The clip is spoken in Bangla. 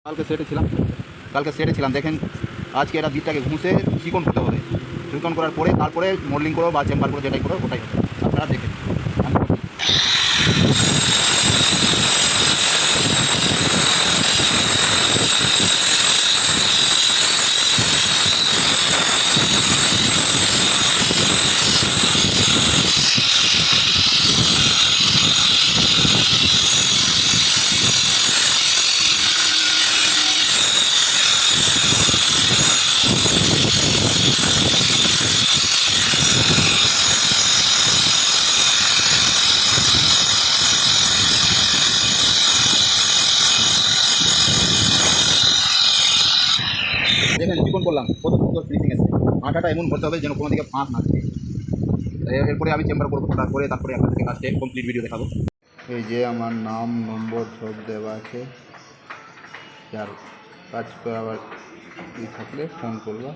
কালকে সেটে ছিলাম দেখেন আজকে এরা বিটটাকে ঘুষে চিকন করতে হবে। চিকন করার পরে তারপরে মডেলিং করো বা চেম্বার করো, যেটাই করো ওটাই হবে। আপনারা দেখেন চিকন করলাম, কত সুন্দর ফিনিশিং এসেছে। আটাটা এমন ভরতে হবে যেন কোনো দিকে ফাঁক না থাকে। এরপরে আমি চেম্বার করবো, তারপরে আপনাদেরকে কাজটা কমপ্লিট ভিডিও দেখাবো। এই যে আমার নাম নম্বর সব দেওয়া আছে, আর কাজ করাবার থাকলে ফোন করবা।